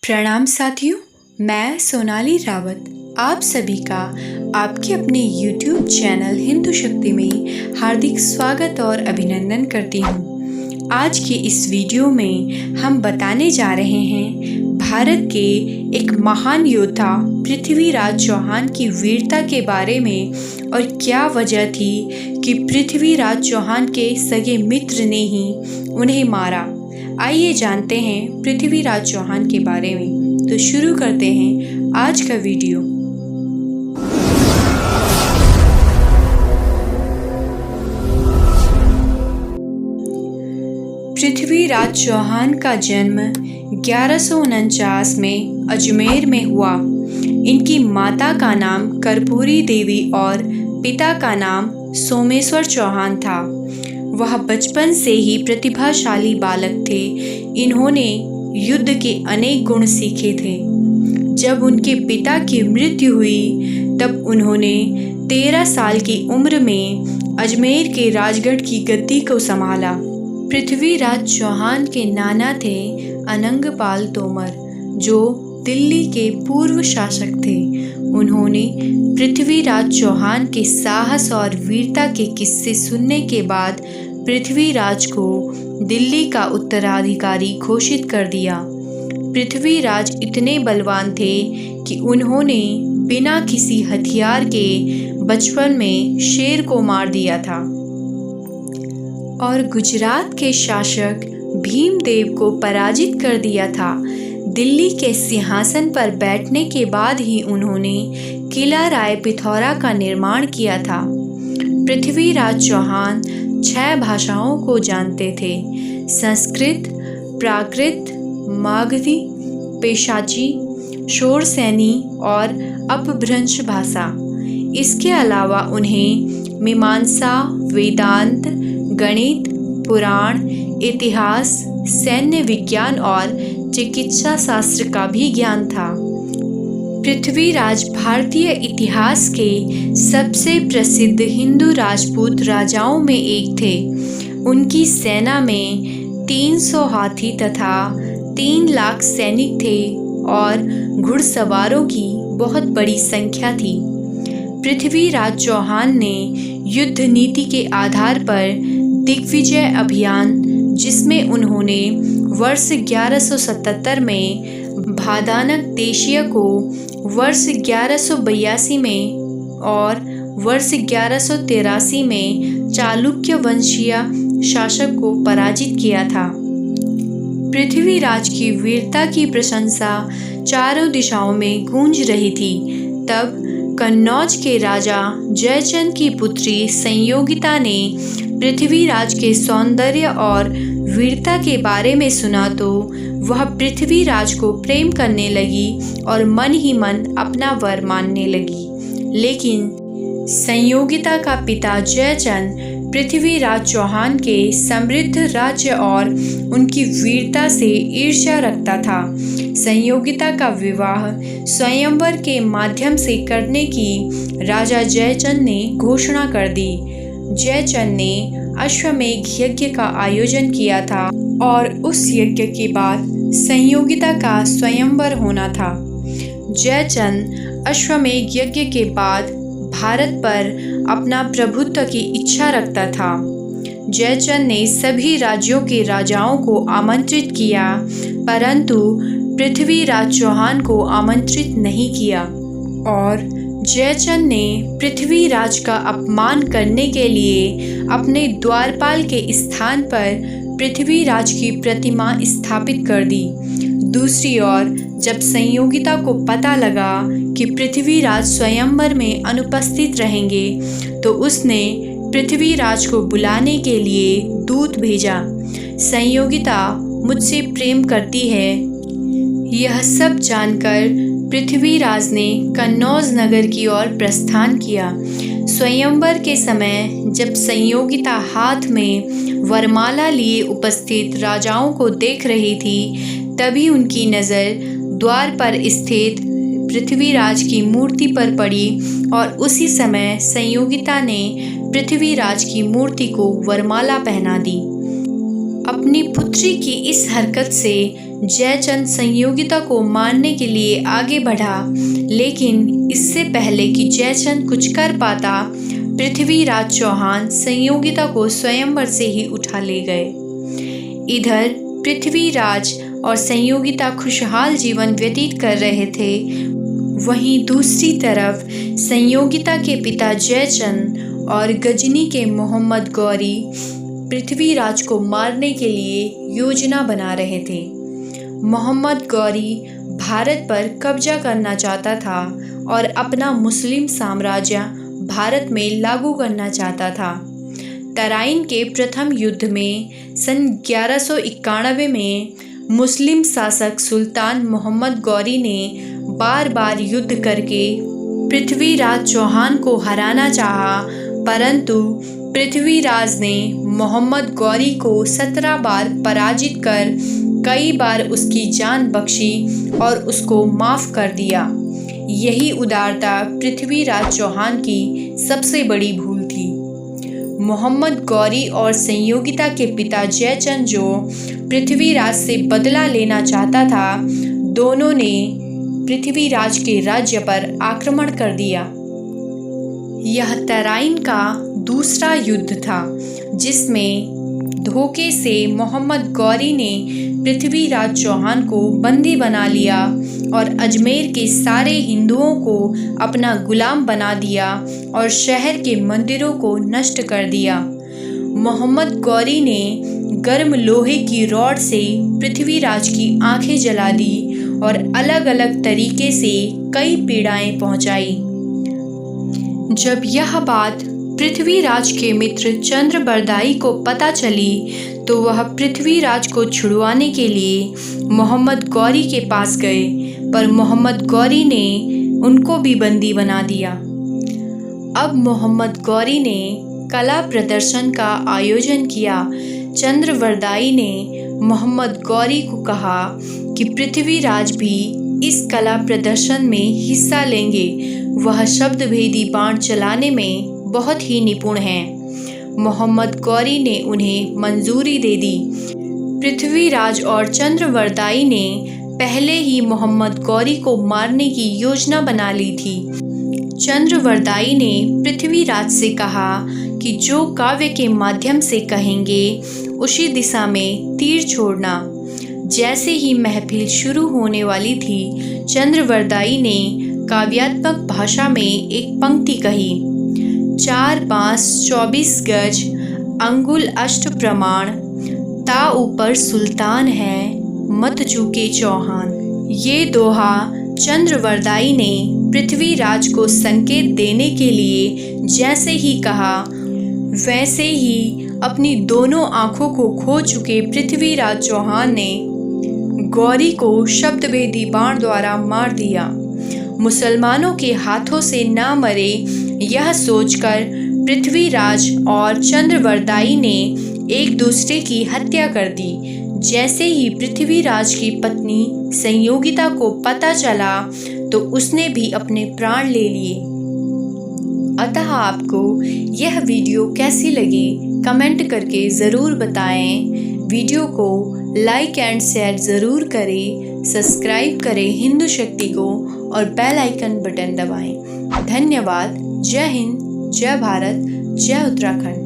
प्रणाम साथियों, मैं सोनाली रावत आप सभी का आपके अपने YouTube चैनल हिंदू शक्ति में हार्दिक स्वागत और अभिनंदन करती हूँ। आज के इस वीडियो में हम बताने जा रहे हैं भारत के एक महान योद्धा पृथ्वीराज चौहान की वीरता के बारे में और क्या वजह थी कि पृथ्वीराज चौहान के सगे मित्र ने ही उन्हें मारा। आइए जानते हैं पृथ्वीराज चौहान के बारे में। तो शुरू करते हैं आज का वीडियो। पृथ्वीराज चौहान का जन्म 1149 में अजमेर में हुआ। इनकी माता का नाम कर्पूरी देवी और पिता का नाम सोमेश्वर चौहान था। वह बचपन से ही प्रतिभाशाली बालक थे। इन्होंने युद्ध के अनेक गुण सीखे थे। जब उनके पिता की मृत्यु हुई तब उन्होंने 13 साल की उम्र में अजमेर के राजगढ़ की गद्दी को संभाला। पृथ्वीराज चौहान के नाना थे अनंगपाल तोमर, जो दिल्ली के पूर्व शासक थे। उन्होंने पृथ्वीराज चौहान के साहस और वीरता के किस्से सुनने के बाद पृथ्वीराज को दिल्ली का उत्तराधिकारी घोषित कर दिया। पृथ्वीराज इतने बलवान थे कि उन्होंने बिना किसी हथियार के बचपन में शेर को मार दिया था और गुजरात के शासक भीमदेव को पराजित कर दिया था। दिल्ली के सिंहासन पर बैठने के बाद ही उन्होंने किला राय पिथौरा का निर्माण किया था। पृथ्वीराज चौहान 6 भाषाओं को जानते थे: संस्कृत, प्राकृत, मागधी, पेशाची, शोरसैनी और अपभ्रंश भाषा। इसके अलावा उन्हें मीमांसा, वेदांत, गणित, पुराण, इतिहास, सैन्य विज्ञान और चिकित्सा शास्त्र का भी ज्ञान था। पृथ्वीराज भारतीय इतिहास के सबसे प्रसिद्ध हिंदू राजपूत राजाओं में एक थे। उनकी सेना में 300 हाथी तथा 3 लाख सैनिक थे और घुड़सवारों की बहुत बड़ी संख्या थी। पृथ्वीराज चौहान ने युद्ध नीति के आधार पर दिग्विजय अभियान, जिसमें उन्होंने वर्ष 1177 में भादानक देशीय को, वर्ष 1182 में और वर्ष 1183 में चालुक्य वंशीय शासक को पराजित किया था। पृथ्वीराज की वीरता की प्रशंसा चारों दिशाओं में गूंज रही थी। तब कन्नौज के राजा जयचंद की पुत्री संयोगिता ने पृथ्वीराज के सौंदर्य और वीरता के बारे में सुना तो वह पृथ्वीराज को प्रेम करने लगी और मन ही मन अपना वर मानने लगी। लेकिन संयोगिता का पिता जयचंद पृथ्वीराज चौहान के समृद्ध राज्य और उनकी वीरता से ईर्ष्या रखता था। संयोगिता का विवाह स्वयंवर के माध्यम से करने की राजा जयचंद ने घोषणा कर दी। जयचंद ने अश्वमेघ यज्ञ का आयोजन किया था और उस यज्ञ के बाद संयोगिता का स्वयंवर होना था। जयचंद अश्वमेघ यज्ञ के बाद भारत पर अपना प्रभुत्व की इच्छा रखता था। जयचंद ने सभी राज्यों के राजाओं को आमंत्रित किया, परंतु पृथ्वीराज चौहान को आमंत्रित नहीं किया और जयचंद ने पृथ्वीराज का अपमान करने के लिए अपने द्वारपाल के स्थान पर पृथ्वीराज की प्रतिमा स्थापित कर दी। दूसरी ओर जब संयोगिता को पता लगा कि पृथ्वीराज स्वयंवर में अनुपस्थित रहेंगे तो उसने पृथ्वीराज को बुलाने के लिए दूत भेजा। संयोगिता मुझसे प्रेम करती है। यह सब जानकर पृथ्वीराज ने कन्नौज नगर की ओर प्रस्थान किया। स्वयंवर के समय जब संयोगिता हाथ में वरमाला लिए उपस्थित राजाओं को देख रही थी, तभी उनकी नज़र द्वार पर स्थित पृथ्वीराज की मूर्ति पर पड़ी और उसी समय संयोगिता ने पृथ्वीराज की मूर्ति को वरमाला पहना दी। अपनी पुत्री की इस हरकत से जयचंद संयोगिता को मारने के लिए आगे बढ़ा, लेकिन इससे पहले कि जयचंद कुछ कर पाता, पृथ्वीराज चौहान संयोगिता को स्वयंवर से ही उठा ले गए। इधर पृथ्वीराज और संयोगिता खुशहाल जीवन व्यतीत कर रहे थे। वहीं दूसरी तरफ संयोगिता के पिता जयचंद और गजनी के मोहम्मद गौरी पृथ्वीराज को मारने के लिए योजना बना रहे थे। मोहम्मद गौरी भारत पर कब्जा करना चाहता था और अपना मुस्लिम साम्राज्य भारत में लागू करना चाहता था। तराइन के प्रथम युद्ध में सन 1191 में मुस्लिम शासक सुल्तान मोहम्मद गौरी ने बार बार युद्ध करके पृथ्वीराज चौहान को हराना चाहा, परंतु पृथ्वीराज ने मोहम्मद गौरी को 17 बार पराजित कर कई बार उसकी जान बख्शी और उसको माफ़ कर दिया। यही उदारता पृथ्वीराज चौहान की सबसे बड़ी भूल थी। मोहम्मद गौरी और संयोगिता के पिता जयचंद, जो पृथ्वीराज से बदला लेना चाहता था, दोनों ने पृथ्वीराज के राज्य पर आक्रमण कर दिया। यह तराइन का दूसरा युद्ध था, जिसमें धोखे से मोहम्मद गौरी ने पृथ्वीराज चौहान को बंदी बना लिया और अजमेर के सारे हिंदुओं को अपना गुलाम बना दिया और शहर के मंदिरों को नष्ट कर दिया। मोहम्मद गौरी ने गर्म लोहे की रॉड से पृथ्वीराज की आंखें जला दी और अलग अलग तरीके से कई पीड़ाएं पहुंचाई। जब यह बात पृथ्वीराज के मित्र चंद्रबरदाई को पता चली, तो वह पृथ्वीराज को छुड़वाने के लिए मोहम्मद गौरी के पास गए, पर मोहम्मद गौरी ने उनको भी बंदी बना दिया। अब मोहम्मद गौरी ने कला प्रदर्शन का आयोजन किया। चंद्रबरदाई ने मोहम्मद गौरी को कहा कि पृथ्वीराज भी इस कला प्रदर्शन में हिस्सा लेंगे। वह शब्दभेदी बाण चलाने में बहुत ही निपुण हैं। मोहम्मद गौरी ने उन्हें मंजूरी दे दी। पृथ्वीराज और चंद्रबरदाई ने पहले ही मोहम्मद गौरी को मारने की योजना बना ली थी। चंद्रबरदाई ने पृथ्वीराज से कहा कि जो काव्य के माध्यम से कहेंगे उसी दिशा में तीर छोड़ना। जैसे ही महफिल शुरू होने वाली थी, चंद्रबरदाई ने काव्यात्मक भाषा में एक पंक्ति कही। 4 बांस 24 गज अंगुल अष्ट प्रमाण, ता ऊपर सुल्तान है मत चूके चौहान। ये दोहा चंद्रबरदाई ने पृथ्वीराज को संकेत देने के लिए जैसे ही कहा, वैसे ही अपनी दोनों आंखों को खो चुके पृथ्वीराज चौहान ने गौरी को शब्दभेदी बाण द्वारा मार दिया। मुसलमानों के हाथों से ना मरे, यह सोचकर पृथ्वीराज और चंद्रबरदाई ने एक दूसरे की हत्या कर दी। जैसे ही पृथ्वीराज की पत्नी संयोगिता को पता चला, तो उसने भी अपने प्राण ले लिए। अतः आपको यह वीडियो कैसी लगी कमेंट करके ज़रूर बताएं। वीडियो को लाइक एंड शेयर ज़रूर करें। सब्सक्राइब करें हिंदू शक्ति को और बेल आइकन बटन दबाएं। धन्यवाद। जय हिंद, जय भारत, जय उत्तराखंड।